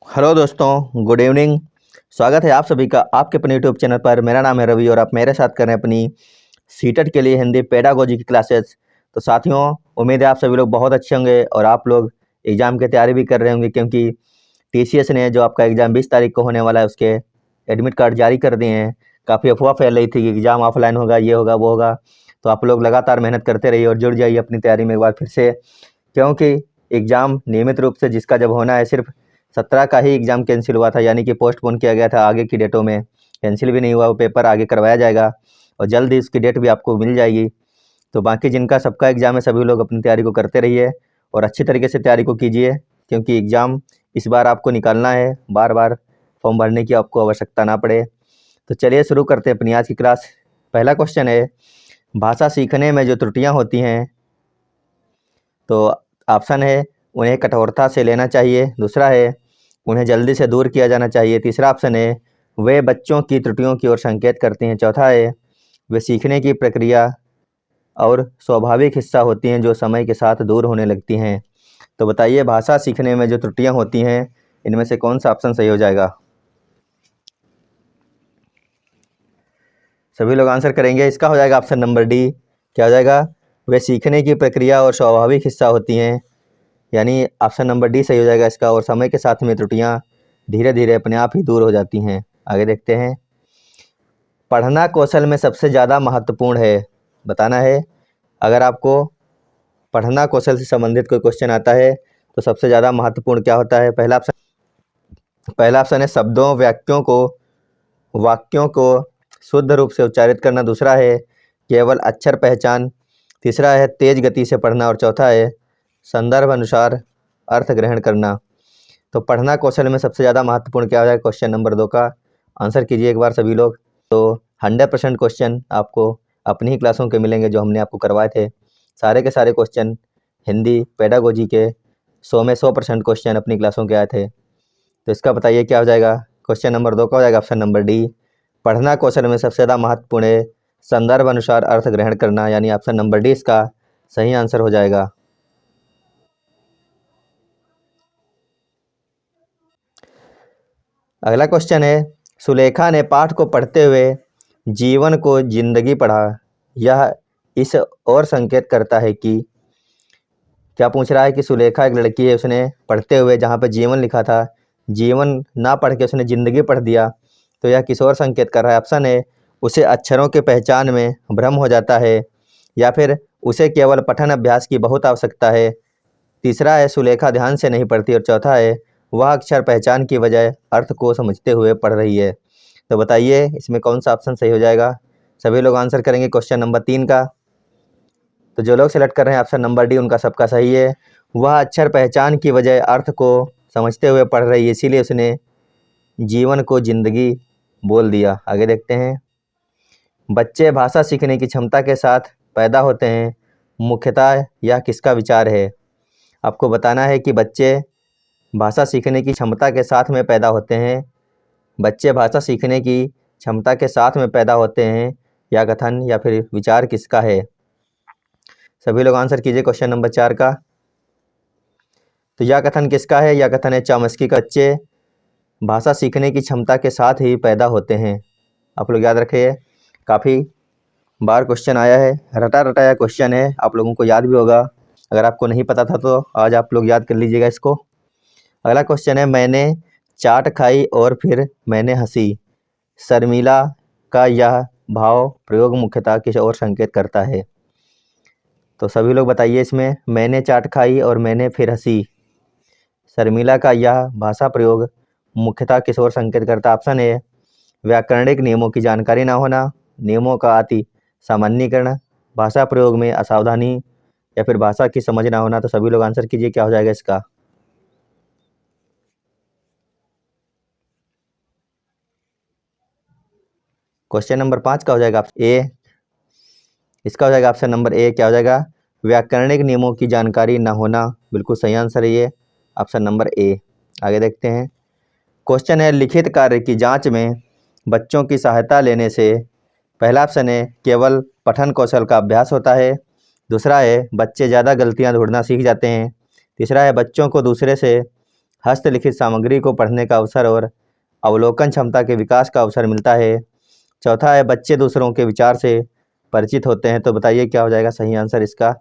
Hello दोस्तों, good evening. स्वागत है आप सभी का आपके अपने यूट्यूब चैनल पर। मेरा नाम है रवि और आप मेरे साथ कर रहे हैं अपनी सीटेट के लिए हिंदी पेडागोजी की क्लासेस। तो साथियों, उम्मीद है आप सभी लोग बहुत अच्छे होंगे और आप लोग एग्ज़ाम की तैयारी भी कर रहे होंगे, क्योंकि टीसीएस ने जो आपका एग्ज़ाम 20 तारीख को होने वाला है उसके एडमिट कार्ड जारी कर दिए हैं। काफ़ी अफवाह फैल रही थी कि एग्ज़ाम ऑफलाइन होगा, ये होगा, वो होगा। तो आप लोग लगातार मेहनत करते रहिए और जुड़ जाइए अपनी तैयारी में एक बार फिर से, क्योंकि एग्ज़ाम नियमित रूप से जिसका जब होना है, सिर्फ 17 का ही एग्ज़ाम कैंसिल हुआ था, यानी कि पोस्टपोन किया गया था आगे की डेटों में। कैंसिल भी नहीं हुआ, वो पेपर आगे करवाया जाएगा और जल्द ही उसकी डेट भी आपको मिल जाएगी। तो बाकी जिनका सबका एग्ज़ाम है, सभी लोग अपनी तैयारी को करते रहिए और अच्छी तरीके से तैयारी को कीजिए, क्योंकि एग्ज़ाम इस बार आपको निकालना है, बार बार फॉर्म भरने की आपको आवश्यकता ना पड़े। तो चलिए शुरू करते हैं अपनी आज की क्लास। पहला क्वेश्चन है, भाषा सीखने में जो त्रुटियाँ होती हैं, तो ऑप्शन है उन्हें कठोरता से लेना चाहिए, दूसरा है उन्हें जल्दी से दूर किया जाना चाहिए, तीसरा ऑप्शन है वे बच्चों की त्रुटियों की ओर संकेत करती हैं, चौथा है वे सीखने की प्रक्रिया और स्वाभाविक हिस्सा होती हैं जो समय के साथ दूर होने लगती हैं। तो बताइए, भाषा सीखने में जो त्रुटियां होती हैं, इनमें से कौन सा ऑप्शन सही हो जाएगा? सभी लोग आंसर करेंगे। इसका हो जाएगा ऑप्शन नंबर डी। क्या हो जाएगा? वे सीखने की प्रक्रिया और स्वाभाविक हिस्सा होती हैं, यानी ऑप्शन नंबर डी सही हो जाएगा इसका। और समय के साथ में त्रुटियां धीरे धीरे अपने आप ही दूर हो जाती हैं। आगे देखते हैं, पढ़ना कौशल में सबसे ज़्यादा महत्वपूर्ण है, बताना है। अगर आपको पढ़ना कौशल से संबंधित कोई क्वेश्चन आता है तो सबसे ज़्यादा महत्वपूर्ण क्या होता है? पहला ऑप्शन है शब्दों वाक्यों को शुद्ध रूप से उच्चारित करना, दूसरा है केवल अक्षर पहचान, तीसरा है तेज गति से पढ़ना और चौथा है संदर्भ अनुसार अर्थ ग्रहण करना। तो पढ़ना कौशल में सबसे ज़्यादा महत्वपूर्ण क्या हो जाएगा? क्वेश्चन नंबर 2 का आंसर कीजिए एक बार सभी लोग। तो 100% क्वेश्चन आपको अपनी ही क्लासों के मिलेंगे जो हमने आपको करवाए थे। सारे के सारे क्वेश्चन हिंदी पेडागोजी के 100 में 100% क्वेश्चन अपनी क्लासों के आए थे। तो इसका बताइए क्या हो जाएगा? क्वेश्चन नंबर 2 का हो जाएगा ऑप्शन नंबर डी। पढ़ना कौशल में सबसे ज़्यादा महत्वपूर्ण है संदर्भ अनुसार अर्थ ग्रहण करना, यानी ऑप्शन नंबर डी इसका सही आंसर हो जाएगा। अगला क्वेश्चन है, सुलेखा ने पाठ को पढ़ते हुए जीवन को जिंदगी पढ़ा, यह इस और संकेत करता है कि, क्या पूछ रहा है कि सुलेखा एक लड़की है, उसने पढ़ते हुए जहाँ पे जीवन लिखा था, जीवन ना पढ़ के उसने जिंदगी पढ़ दिया, तो यह किस और संकेत कर रहा है? ऑप्शन है उसे अक्षरों के पहचान में भ्रम हो जाता है, या फिर उसे केवल पठन अभ्यास की बहुत आवश्यकता है, तीसरा है सुलेखा ध्यान से नहीं पढ़ती और चौथा है वह अक्षर पहचान की बजाय अर्थ को समझते हुए पढ़ रही है। तो बताइए इसमें कौन सा ऑप्शन सही हो जाएगा? सभी लोग आंसर करेंगे क्वेश्चन नंबर 3 का। तो जो लोग सेलेक्ट कर रहे हैं ऑप्शन नंबर डी, उनका सबका सही है। वह अक्षर पहचान की बजाय अर्थ को समझते हुए पढ़ रही है, इसीलिए उसने जीवन को जिंदगी बोल दिया। आगे देखते हैं, बच्चे भाषा सीखने की क्षमता के साथ पैदा होते हैं, मुख्यतः यह किसका विचार है? आपको बताना है कि बच्चे भाषा सीखने की क्षमता के साथ में पैदा होते हैं। बच्चे भाषा सीखने की क्षमता के साथ में पैदा होते हैं, यह कथन या फिर विचार किसका है? सभी लोग आंसर कीजिए क्वेश्चन नंबर 4 का। तो यह कथन किसका है? यह कथन है चॉम्स्की का। बच्चे भाषा सीखने की क्षमता के साथ ही पैदा होते हैं। आप लोग याद रखिए, काफ़ी बार क्वेश्चन आया है, रटा रटाया क्वेश्चन है, आप लोगों को याद भी होगा। अगर आपको नहीं पता था तो आज आप लोग याद कर लीजिएगा इसको। अगला क्वेश्चन है, मैंने चाट खाई और फिर मैंने हंसी, शर्मिला का यह भाव प्रयोग मुख्यतः किस और संकेत करता है? तो सभी लोग बताइए, इसमें मैंने चाट खाई और मैंने फिर हंसी, शर्मिला का यह भाषा प्रयोग मुख्यतः किस और संकेत करता है? ऑप्शन है व्याकरणिक नियमों की जानकारी ना होना, नियमों का अति सामान्यीकरण, भाषा प्रयोग में असावधानी, या फिर भाषा की समझ ना होना। तो सभी लोग आंसर कीजिए क्या हो जाएगा इसका? क्वेश्चन नंबर 5 का हो जाएगा ए। इसका हो जाएगा ऑप्शन नंबर ए। क्या हो जाएगा? व्याकरणिक नियमों की जानकारी न होना, बिल्कुल सही आंसर है ये, ऑप्शन नंबर ए। आगे देखते हैं, क्वेश्चन है, लिखित कार्य की जांच में बच्चों की सहायता लेने से, पहला ऑप्शन है केवल पठन कौशल का अभ्यास होता है, दूसरा है बच्चे ज़्यादा गलतियां ढूंढना सीख जाते हैं, तीसरा है बच्चों को दूसरे से हस्तलिखित सामग्री को पढ़ने का अवसर और अवलोकन क्षमता के विकास का अवसर मिलता है। चौथा है बच्चे दूसरों के विचार से परिचित होते हैं। तो बताइए क्या हो जाएगा सही आंसर इसका।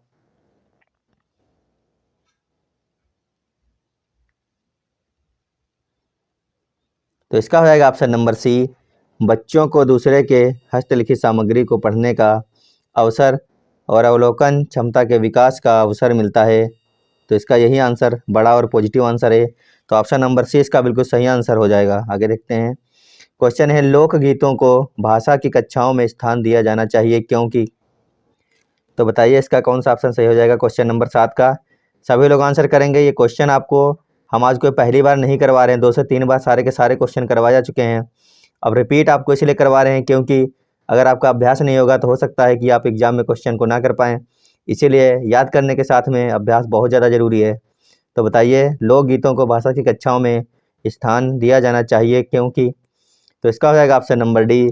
तो इसका हो जाएगा ऑप्शन नंबर सी, बच्चों को दूसरे के हस्तलिखित सामग्री को पढ़ने का अवसर और अवलोकन क्षमता के विकास का अवसर मिलता है। तो इसका यही आंसर बड़ा और पॉजिटिव आंसर है। तो ऑप्शन नंबर सी इसका बिल्कुल सही आंसर हो जाएगा। आगे देखते हैं। क्वेश्चन है लोकगीतों को भाषा की कक्षाओं में स्थान दिया जाना चाहिए क्योंकि। तो बताइए इसका कौन सा ऑप्शन सही हो जाएगा क्वेश्चन नंबर 7 का। सभी लोग आंसर करेंगे। ये क्वेश्चन आपको हम आज कोई पहली बार नहीं करवा रहे हैं, 2 से 3 बार सारे के सारे क्वेश्चन करवाए जा चुके हैं। अब रिपीट आपको इसलिए करवा रहे हैं क्योंकि अगर आपका अभ्यास नहीं होगा तो हो सकता है कि आप एग्जाम में क्वेश्चन को ना कर पाएँ, इसीलिए याद करने के साथ में अभ्यास बहुत ज़्यादा ज़रूरी है। तो बताइए लोकगीतों को भाषा की कक्षाओं में स्थान दिया जाना चाहिए क्योंकि। तो इसका हो जाएगा ऑप्शन नंबर डी,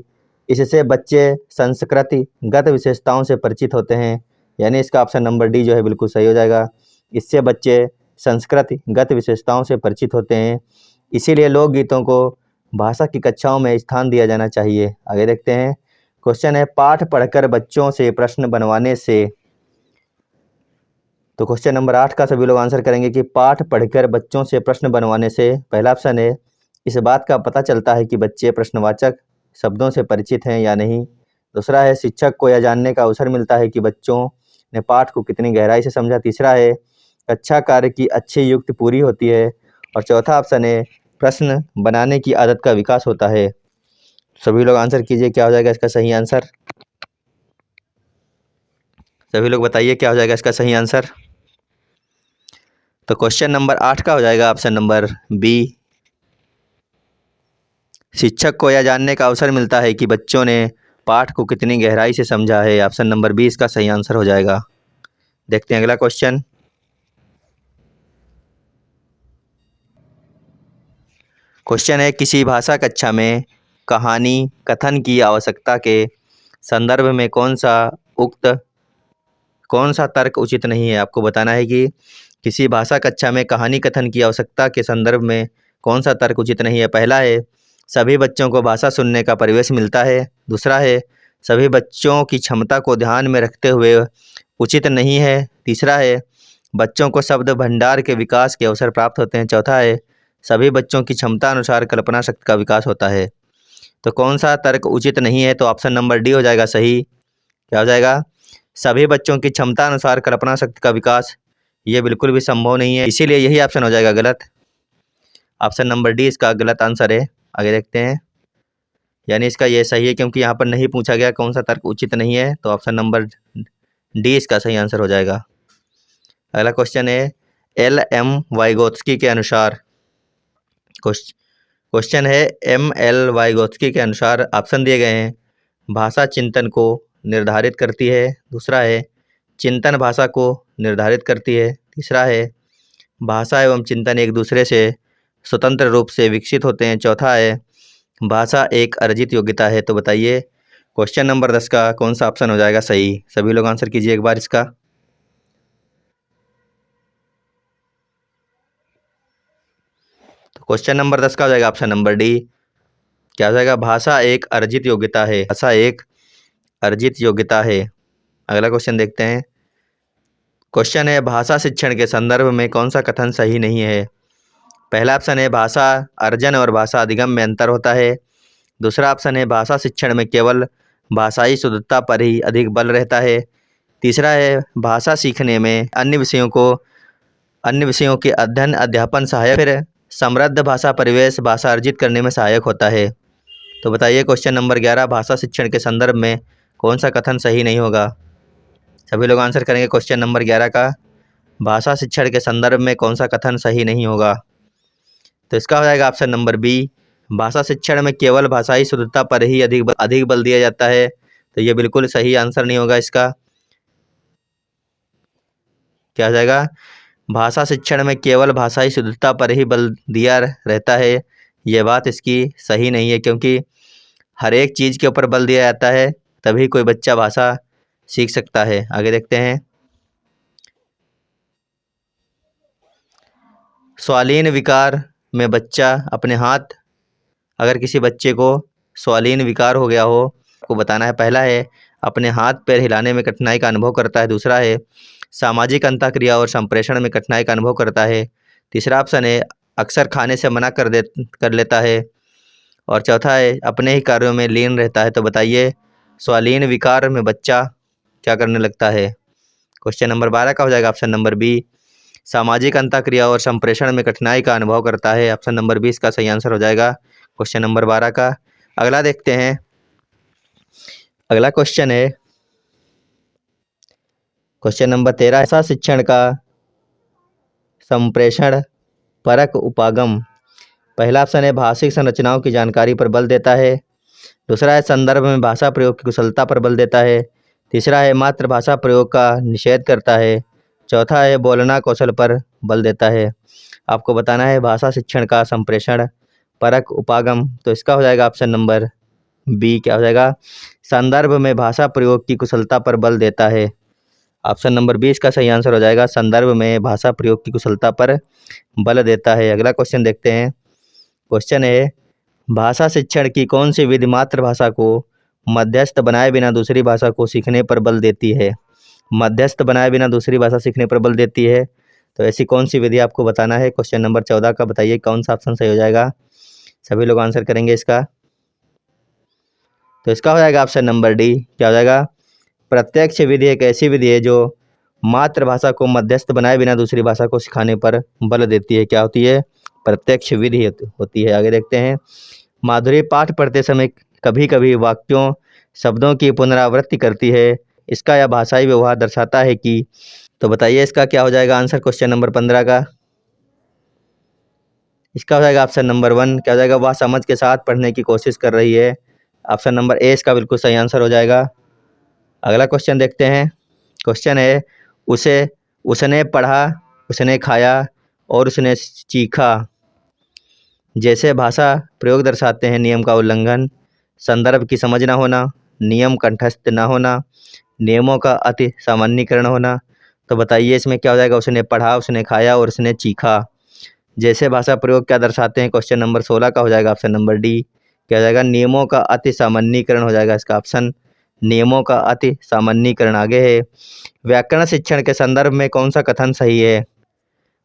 इससे बच्चे संस्कृतिगत विशेषताओं से परिचित होते हैं। यानी इसका ऑप्शन नंबर डी जो है बिल्कुल सही हो जाएगा। इससे बच्चे संस्कृतिगत विशेषताओं से परिचित होते हैं, इसीलिए लोकगीतों को भाषा की कक्षाओं में स्थान दिया जाना चाहिए। आगे देखते हैं। क्वेश्चन है पाठ पढ़कर बच्चों से प्रश्न बनवाने से। तो क्वेश्चन नंबर 8 का सभी लोग आंसर करेंगे कि पाठ पढ़कर बच्चों से प्रश्न बनवाने से पहला ऑप्शन है इस बात का पता चलता है कि बच्चे प्रश्नवाचक शब्दों से परिचित हैं या नहीं। दूसरा है शिक्षक को यह जानने का अवसर मिलता है कि बच्चों ने पाठ को कितनी गहराई से समझा। तीसरा है कक्षा कार्य की अच्छी युक्ति पूरी होती है। और चौथा ऑप्शन है प्रश्न बनाने की आदत का विकास होता है। सभी लोग आंसर कीजिए क्या हो जाएगा इसका सही आंसर। सभी लोग बताइए क्या हो जाएगा इसका सही आंसर। तो क्वेश्चन नंबर 8 का हो जाएगा ऑप्शन नंबर बी, शिक्षक को यह जानने का अवसर मिलता है कि बच्चों ने पाठ को कितनी गहराई से समझा है। ऑप्शन नंबर बी इसका सही आंसर हो जाएगा। देखते हैं अगला क्वेश्चन। क्वेश्चन है किसी भाषा कक्षा में कहानी कथन की आवश्यकता के संदर्भ में कौन सा तर्क उचित नहीं है। आपको बताना है कि किसी भाषा कक्षा में कहानी कथन की आवश्यकता के संदर्भ में कौन सा तर्क उचित नहीं है। पहला है सभी बच्चों को भाषा सुनने का परिवेश मिलता है। दूसरा है सभी बच्चों की क्षमता को ध्यान में रखते हुए उचित नहीं है। तीसरा है बच्चों को शब्द भंडार के विकास के अवसर प्राप्त होते हैं। चौथा है सभी बच्चों की क्षमता अनुसार कल्पना शक्ति का विकास होता है। तो कौन सा तर्क उचित नहीं है। तो ऑप्शन नंबर डी हो जाएगा सही। क्या हो जाएगा सभी बच्चों की क्षमता अनुसार कल्पना शक्ति का विकास, ये बिल्कुल भी संभव नहीं है, इसीलिए यही ऑप्शन हो जाएगा गलत। ऑप्शन नंबर डी इसका गलत आंसर है। आगे देखते हैं। यानी इसका ये सही है क्योंकि यहाँ पर नहीं पूछा गया कौन सा तर्क उचित नहीं है, तो ऑप्शन नंबर डी इसका सही आंसर हो जाएगा। अगला क्वेश्चन है एल एम वाइगोत्स्की के अनुसार। क्वेश्चन है एम एल वाइगोत्स्की के अनुसार ऑप्शन दिए गए हैं भाषा चिंतन को निर्धारित करती है। दूसरा है चिंतन भाषा को निर्धारित करती है। तीसरा है भाषा एवं चिंतन एक दूसरे से स्वतंत्र रूप से विकसित होते हैं। चौथा है भाषा एक अर्जित योग्यता है। तो बताइए क्वेश्चन नंबर 10 का कौन सा ऑप्शन हो जाएगा सही। सभी लोग आंसर कीजिए एक बार इसका। तो क्वेश्चन नंबर 10 का हो जाएगा ऑप्शन नंबर डी। क्या हो जाएगा भाषा एक अर्जित योग्यता है। भाषा एक अर्जित योग्यता है। अगला क्वेश्चन देखते हैं। क्वेश्चन है भाषा शिक्षण के संदर्भ में कौन सा कथन सही नहीं है। पहला ऑप्शन है भाषा अर्जन और भाषा अधिगम में अंतर होता है। दूसरा ऑप्शन है भाषा शिक्षण में केवल भाषाई शुद्धता पर ही अधिक बल रहता है। तीसरा है भाषा सीखने में अन्य विषयों के अध्ययन अध्यापन सहायक। फिर समृद्ध भाषा परिवेश भाषा अर्जित करने में सहायक होता है। तो बताइए क्वेश्चन नंबर 11 भाषा शिक्षण के संदर्भ में कौन सा कथन सही नहीं होगा। सभी लोग आंसर करेंगे क्वेश्चन नंबर 11 का भाषा शिक्षण के संदर्भ में कौन सा कथन सही नहीं होगा। तो इसका हो जाएगा ऑप्शन नंबर बी, भाषा शिक्षण में केवल भाषाई शुद्धता पर ही अधिक बल दिया जाता है। तो ये बिल्कुल सही आंसर नहीं होगा इसका। क्या हो जाएगा भाषा शिक्षण में केवल भाषाई शुद्धता पर ही बल दिया रहता है, ये बात इसकी सही नहीं है क्योंकि हर एक चीज़ के ऊपर बल दिया जाता है तभी कोई बच्चा भाषा सीख सकता है। आगे देखते हैं। स्वालीन विकार में बच्चा अपने हाथ, अगर किसी बच्चे को स्वालीन विकार हो गया हो, आपको बताना है। पहला है अपने हाथ पैर हिलाने में कठिनाई का अनुभव करता है। दूसरा है सामाजिक अंतःक्रिया और संप्रेषण में कठिनाई का अनुभव करता है। तीसरा ऑप्शन है अक्सर खाने से मना कर लेता है। और चौथा है अपने ही कार्यों में लीन रहता है। तो बताइए स्वालीन विकार में बच्चा क्या करने लगता है? क्वेश्चन नंबर 12 का हो जाएगा ऑप्शन नंबर बी, सामाजिक अंतःक्रिया और संप्रेषण में कठिनाई का अनुभव करता है। ऑप्शन नंबर 20 का सही आंसर हो जाएगा क्वेश्चन नंबर 12 का। अगला देखते हैं। अगला क्वेश्चन है क्वेश्चन नंबर 13, ऐसा शिक्षण का संप्रेषण परक उपागम। पहला ऑप्शन है भाषिक संरचनाओं की जानकारी पर बल देता है। दूसरा है संदर्भ में भाषा प्रयोग की कुशलता पर बल देता है। तीसरा है मातृभाषा प्रयोग का निषेध करता है। चौथा है बोलना कौशल पर बल देता है। आपको बताना है भाषा शिक्षण का संप्रेषण परक उपागम। तो इसका हो जाएगा ऑप्शन नंबर बी, क्या हो जाएगा? संदर्भ में भाषा प्रयोग की कुशलता पर बल देता है। ऑप्शन नंबर 20 का सही आंसर हो जाएगा संदर्भ में भाषा प्रयोग की कुशलता पर बल देता है। अगला क्वेश्चन देखते हैं। क्वेश्चन है भाषा शिक्षण की कौन सी विधि मातृभाषा को मध्यस्थ बनाए बिना दूसरी भाषा को सीखने पर बल देती है? मध्यस्थ बनाए बिना दूसरी भाषा सीखने पर बल देती है। तो ऐसी कौन सी विधि आपको बताना है। क्वेश्चन नंबर 14 का बताइए कौन सा ऑप्शन सही हो जाएगा। सभी लोग आंसर करेंगे इसका। तो इसका हो जाएगा ऑप्शन नंबर डी, क्या हो जाएगा? प्रत्यक्ष विधि एक ऐसी विधि है जो मातृभाषा को मध्यस्थ बनाए बिना दूसरी भाषा को सिखाने पर बल देती है। क्या होती है? प्रत्यक्ष विधि होती है। आगे देखते हैं। माधुरी पाठ पढ़ते समय कभी कभी वाक्यों शब्दों की पुनरावृत्ति करती है, इसका यह भाषाई व्यवहार दर्शाता है कि। तो बताइए इसका क्या हो जाएगा आंसर क्वेश्चन नंबर 15 का। इसका हो जाएगा ऑप्शन नंबर 1, क्या हो जाएगा? वह समझ के साथ पढ़ने की कोशिश कर रही है। ऑप्शन नंबर ए इसका बिल्कुल सही आंसर हो जाएगा। अगला क्वेश्चन देखते हैं। क्वेश्चन है उसने पढ़ा, उसने खाया और उसने चीखा जैसे भाषा प्रयोग दर्शाते हैं नियम का उल्लंघन, संदर्भ की समझ न होना, नियम कंठस्थ न होना, नियमों का अति सामान्यीकरण होना। तो बताइए इसमें क्या हो जाएगा? उसने पढ़ा, उसने खाया और उसने चीखा जैसे भाषा प्रयोग क्या दर्शाते हैं? क्वेश्चन नंबर 16 का हो जाएगा ऑप्शन नंबर डी, क्या हो जाएगा? नियमों का अति सामान्यीकरण हो जाएगा इसका ऑप्शन, नियमों का अति सामान्यीकरण। आगे है व्याकरण शिक्षण के संदर्भ में कौन सा कथन सही है?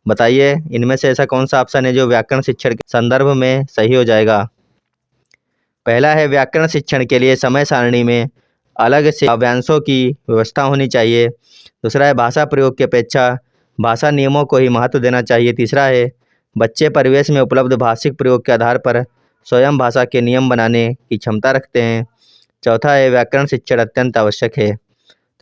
बताइए इनमें से ऐसा कौन सा ऑप्शन है जो व्याकरण शिक्षण के संदर्भ में सही हो जाएगा। पहला है व्याकरण शिक्षण के लिए समय सारणी में अलग से वाक्यांशों की व्यवस्था होनी चाहिए। दूसरा है भाषा प्रयोग की अपेक्षा भाषा नियमों को ही महत्व देना चाहिए। तीसरा है बच्चे परिवेश में उपलब्ध भाषिक प्रयोग के आधार पर स्वयं भाषा के नियम बनाने की क्षमता रखते हैं। चौथा है व्याकरण शिक्षण अत्यंत आवश्यक है।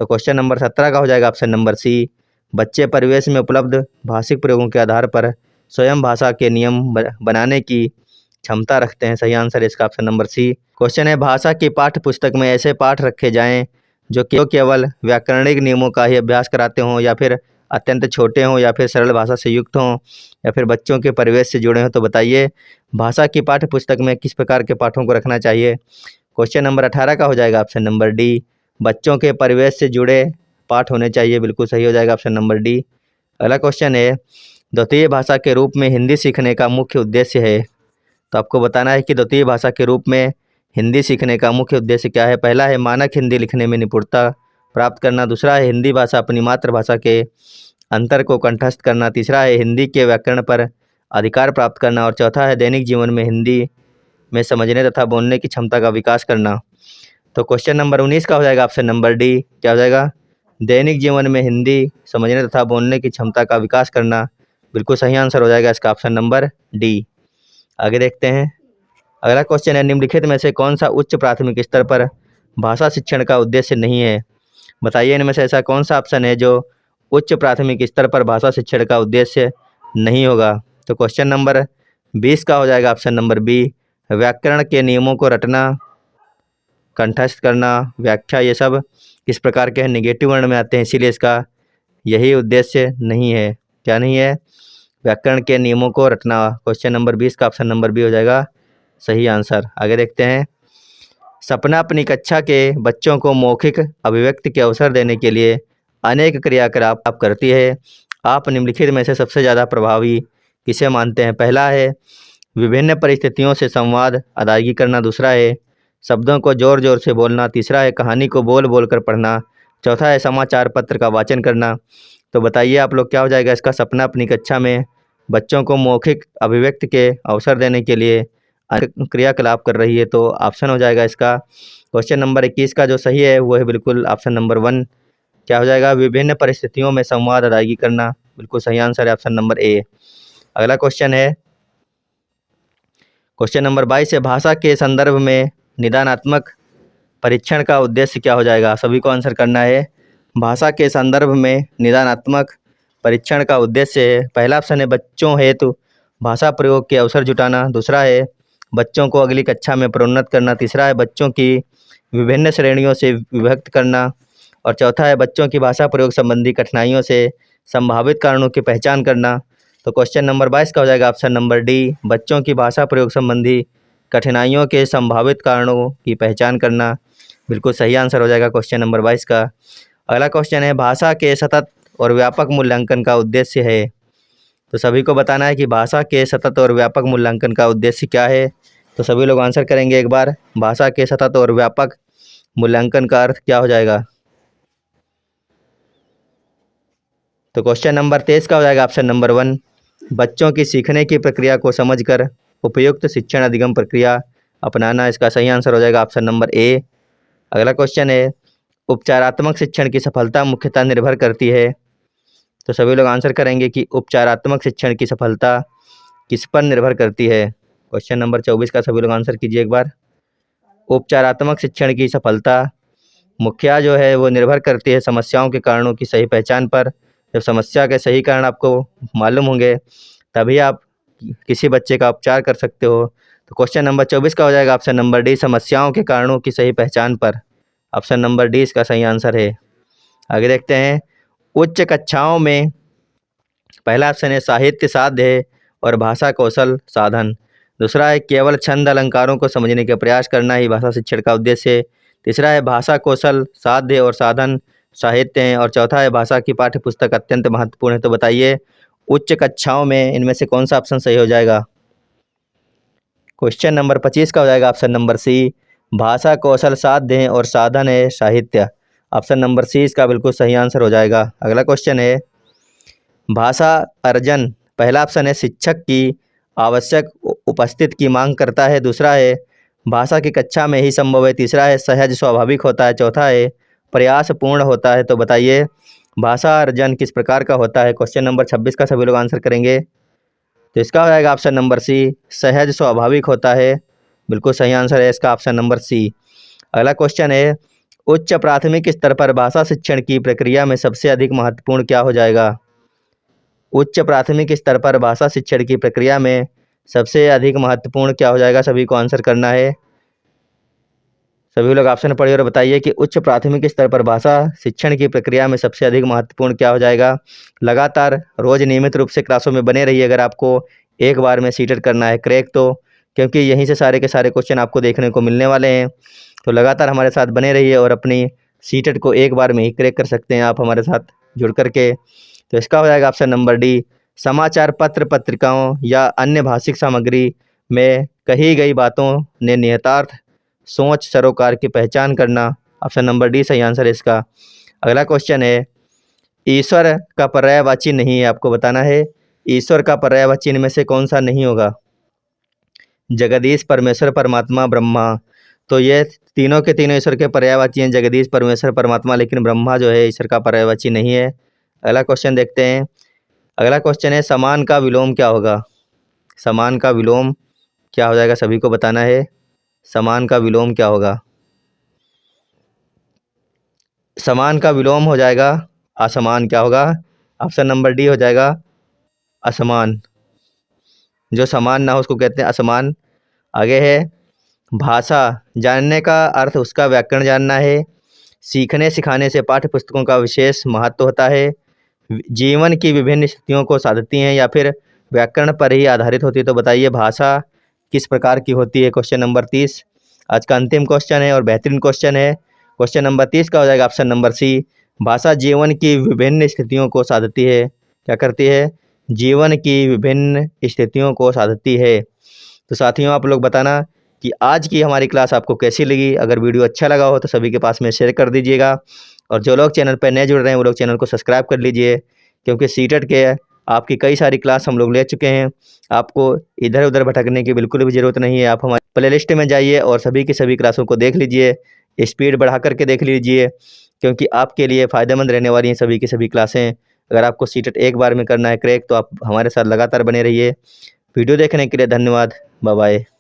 तो क्वेश्चन नंबर 17 का हो जाएगा ऑप्शन नंबर सी, बच्चे परिवेश में उपलब्ध भाषिक प्रयोगों के आधार पर स्वयं भाषा के नियम बनाने की क्षमता रखते हैं। सही आंसर इसका ऑप्शन नंबर सी। क्वेश्चन है भाषा की पाठ्य पुस्तक में ऐसे पाठ रखे जाएं जो केवल व्याकरणिक नियमों का ही अभ्यास कराते हों, या फिर अत्यंत छोटे हों, या फिर सरल भाषा से युक्त हों, या फिर बच्चों के परिवेश से जुड़े हों। तो बताइए भाषा की पाठ्य पुस्तक में किस प्रकार के पाठों को रखना चाहिए। क्वेश्चन नंबर 18 का हो जाएगा ऑप्शन नंबर डी, बच्चों के परिवेश से जुड़े पाठ होने चाहिए। बिल्कुल सही हो जाएगा ऑप्शन नंबर डी। अगला क्वेश्चन है द्वितीय भाषा के रूप में हिंदी सीखने का मुख्य उद्देश्य है। तो आपको बताना है कि द्वितीय भाषा के रूप में हिंदी सीखने का मुख्य उद्देश्य क्या है। पहला है मानक हिंदी लिखने में निपुणता प्राप्त करना। दूसरा है हिंदी भाषा अपनी मातृभाषा के अंतर को कंठस्थ करना। तीसरा है हिंदी के व्याकरण पर अधिकार प्राप्त करना। और चौथा है दैनिक जीवन में हिंदी में समझने तथा बोलने की क्षमता का विकास करना। तो क्वेश्चन नंबर 19 का हो जाएगा ऑप्शन नंबर डी, क्या हो जाएगा? दैनिक जीवन में हिंदी समझने तथा बोलने की क्षमता का विकास करना। बिल्कुल सही आंसर हो जाएगा इसका ऑप्शन नंबर डी। आगे देखते हैं। अगला क्वेश्चन है निम्नलिखित में से कौन सा उच्च प्राथमिक स्तर पर भाषा शिक्षण का उद्देश्य नहीं है। बताइए इनमें से ऐसा कौन सा ऑप्शन है जो उच्च प्राथमिक स्तर पर भाषा शिक्षण का उद्देश्य नहीं होगा। तो क्वेश्चन नंबर 20 का हो जाएगा ऑप्शन नंबर बी, व्याकरण के नियमों को रटना, कंठस्थ करना, व्याख्या, ये सब किस प्रकार के हैं? निगेटिव वर्ण में आते हैं, इसीलिए इसका यही उद्देश्य नहीं है। क्या नहीं है? व्याकरण के नियमों को रटना। क्वेश्चन नंबर 20 का ऑप्शन नंबर बी हो जाएगा सही आंसर। आगे देखते हैं। सपना अपनी कक्षा के बच्चों को मौखिक अभिव्यक्ति के अवसर देने के लिए अनेक क्रियाकलाप करती है। आप निम्नलिखित में से सबसे ज़्यादा प्रभावी किसे मानते हैं? पहला है विभिन्न परिस्थितियों से संवाद अदायगी करना, दूसरा है शब्दों को जोर जोर से बोलना, तीसरा है कहानी को बोल बोल कर पढ़ना, चौथा है समाचार पत्र का वाचन करना। तो बताइए आप लोग क्या हो जाएगा इसका? सपना अपनी कक्षा में बच्चों को मौखिक अभिव्यक्ति के अवसर देने के लिए क्रियाकलाप कर रही है। तो ऑप्शन हो जाएगा इसका क्वेश्चन नंबर 21 का जो सही है वो है बिल्कुल ऑप्शन नंबर 1। क्या हो जाएगा? विभिन्न परिस्थितियों में संवाद अदायगी करना, बिल्कुल सही आंसर है ऑप्शन नंबर ए। अगला क्वेश्चन है क्वेश्चन नंबर 22 है भाषा के संदर्भ में निदानात्मक परीक्षण का उद्देश्य क्या हो जाएगा? सभी को आंसर करना है। भाषा के संदर्भ में निदानात्मक परीक्षण का उद्देश्य है, पहला ऑप्शन है बच्चों हेतु भाषा प्रयोग के अवसर जुटाना, दूसरा है बच्चों को अगली कक्षा में प्रोन्नत करना, तीसरा है बच्चों की विभिन्न श्रेणियों से विभक्त करना और चौथा है बच्चों की भाषा प्रयोग संबंधी कठिनाइयों से संभावित कारणों की पहचान करना। तो क्वेश्चन नंबर 22 का हो जाएगा ऑप्शन नंबर डी, बच्चों की भाषा प्रयोग संबंधी कठिनाइयों के संभावित कारणों की पहचान करना, बिल्कुल सही आंसर हो जाएगा क्वेश्चन नंबर 22 का। अगला क्वेश्चन है भाषा के सतत और व्यापक मूल्यांकन का उद्देश्य है। तो सभी को बताना है कि भाषा के सतत और व्यापक मूल्यांकन का उद्देश्य क्या है। तो सभी लोग आंसर करेंगे एक बार। भाषा के सतत और व्यापक मूल्यांकन का अर्थ क्या हो जाएगा? तो क्वेश्चन नंबर 23 का हो जाएगा ऑप्शन नंबर 1, बच्चों की सीखने की प्रक्रिया को समझकर उपयुक्त शिक्षण अधिगम प्रक्रिया अपनाना, इसका सही आंसर हो जाएगा ऑप्शन नंबर ए। अगला क्वेश्चन है उपचारात्मक शिक्षण की सफलता मुख्यतः निर्भर करती है। तो सभी लोग आंसर करेंगे कि उपचारात्मक शिक्षण की सफलता किस पर निर्भर करती है। क्वेश्चन नंबर 24 का सभी लोग आंसर कीजिए एक बार। उपचारात्मक शिक्षण की सफलता मुख्यतः जो है वो निर्भर करती है समस्याओं के कारणों की सही पहचान पर। जब समस्या के सही कारण आपको मालूम होंगे तभी आप किसी बच्चे का उपचार कर सकते हो। तो क्वेश्चन नंबर 24 का हो जाएगा ऑप्शन नंबर डी, समस्याओं के कारणों की सही पहचान पर। ऑप्शन नंबर डी इसका सही आंसर है। आगे देखते हैं उच्च कक्षाओं में, पहला ऑप्शन है साहित्य साध्य और भाषा कौशल साधन, दूसरा है केवल छंद अलंकारों को समझने का प्रयास करना ही भाषा शिक्षण का उद्देश्य है, तीसरा है भाषा कौशल साध्य और साधन साहित्य हैं और चौथा है भाषा की पाठ्य पुस्तक अत्यंत महत्वपूर्ण है। तो बताइए उच्च कक्षाओं में इनमें से कौन सा ऑप्शन सही हो जाएगा? क्वेश्चन नंबर 25 का हो जाएगा ऑप्शन नंबर सी, भाषा कौशल साध्य है और साधन है साहित्य। ऑप्शन नंबर सी इसका बिल्कुल सही आंसर हो जाएगा। अगला क्वेश्चन है भाषा अर्जन, पहला ऑप्शन है शिक्षक की आवश्यक उपस्थिति की मांग करता है, दूसरा है भाषा की कक्षा में ही संभव है, तीसरा है सहज स्वाभाविक होता है, चौथा है प्रयास पूर्ण होता है। तो बताइए भाषा अर्जन किस प्रकार का होता है? क्वेश्चन नंबर 26 का सभी लोग आंसर करेंगे। तो इसका हो जाएगा ऑप्शन नंबर सी, सहज स्वाभाविक होता है, बिल्कुल सही आंसर है इसका ऑप्शन नंबर सी। अगला क्वेश्चन है उच्च प्राथमिक स्तर पर भाषा शिक्षण की प्रक्रिया में सबसे अधिक महत्वपूर्ण क्या हो जाएगा? उच्च प्राथमिक स्तर पर भाषा शिक्षण की प्रक्रिया में सबसे अधिक महत्वपूर्ण क्या हो जाएगा? सभी को आंसर करना है। सभी लोग ऑप्शन पढ़िए और बताइए कि उच्च प्राथमिक स्तर पर भाषा शिक्षण की प्रक्रिया में सबसे अधिक महत्वपूर्ण क्या हो जाएगा? लगातार रोज नियमित रूप से क्लासों में बने रहिए अगर आपको एक बार में सीटेट करना है क्रैक, तो क्योंकि यहीं से सारे के सारे क्वेश्चन आपको देखने को मिलने वाले हैं। तो लगातार हमारे साथ बने रहिए और अपनी सीटेट को एक बार में ही क्रैक कर सकते हैं आप हमारे साथ जुड़ करके। तो इसका हो जाएगा ऑप्शन नंबर डी, समाचार पत्र पत्रिकाओं या अन्य भाषिक सामग्री में कही गई बातों ने निहितार्थ सोच सरोकार की पहचान करना। ऑप्शन नंबर डी सही आंसर है इसका। अगला क्वेश्चन है ईश्वर का पर्यायवाची नहीं है, आपको बताना है ईश्वर का पर्यायवाची इनमें से कौन सा नहीं होगा? जगदीश, परमेश्वर, परमात्मा, ब्रह्मा। तो ये तीनों के तीनों ईश्वर के पर्यायवाची हैं, जगदीश, परमेश्वर, परमात्मा, लेकिन ब्रह्मा जो है ईश्वर का पर्यायवाची नहीं है। अगला क्वेश्चन देखते हैं। अगला क्वेश्चन है समान का विलोम क्या होगा? समान का विलोम क्या हो जाएगा? सभी को बताना है समान का विलोम क्या होगा? समान का विलोम हो जाएगा असमान। क्या होगा? ऑप्शन नंबर डी हो जाएगा असमान। जो समान ना हो उसको कहते हैं असमान। आगे है भाषा जानने का अर्थ उसका व्याकरण जानना है, सीखने सिखाने से पाठ्य पुस्तकों का विशेष महत्व होता है, जीवन की विभिन्न स्थितियों को साधती हैं या फिर व्याकरण पर ही आधारित होती है। तो बताइए भाषा किस प्रकार की होती है? क्वेश्चन नंबर 30 आज का अंतिम क्वेश्चन है और बेहतरीन क्वेश्चन है। क्वेश्चन नंबर 30 का हो जाएगा ऑप्शन नंबर सी, भाषा जीवन की विभिन्न स्थितियों को साधती है। क्या करती है? जीवन की विभिन्न स्थितियों को साधती है। तो साथियों, आप लोग बताना कि आज की हमारी क्लास आपको कैसी लगी। अगर वीडियो अच्छा लगा हो तो सभी के पास में शेयर कर दीजिएगा, और जो लोग चैनल पर नए जुड़ रहे हैं वो लोग चैनल को सब्सक्राइब कर लीजिए, क्योंकि सीटेट के आपकी कई सारी क्लास हम लोग ले चुके हैं। आपको इधर उधर भटकने की बिल्कुल भी ज़रूरत नहीं है। आप हमारे प्लेलिस्ट में जाइए और सभी की सभी क्लासों को देख लीजिए, स्पीड बढ़ा करके देख लीजिए, क्योंकि आपके लिए फ़ायदेमंद रहने वाली हैं सभी की सभी क्लासें। अगर आपको सीटेट एक बार में करना है क्रैक, तो आप हमारे साथ लगातार बने रहिए। वीडियो देखने के लिए धन्यवाद। Bye bye.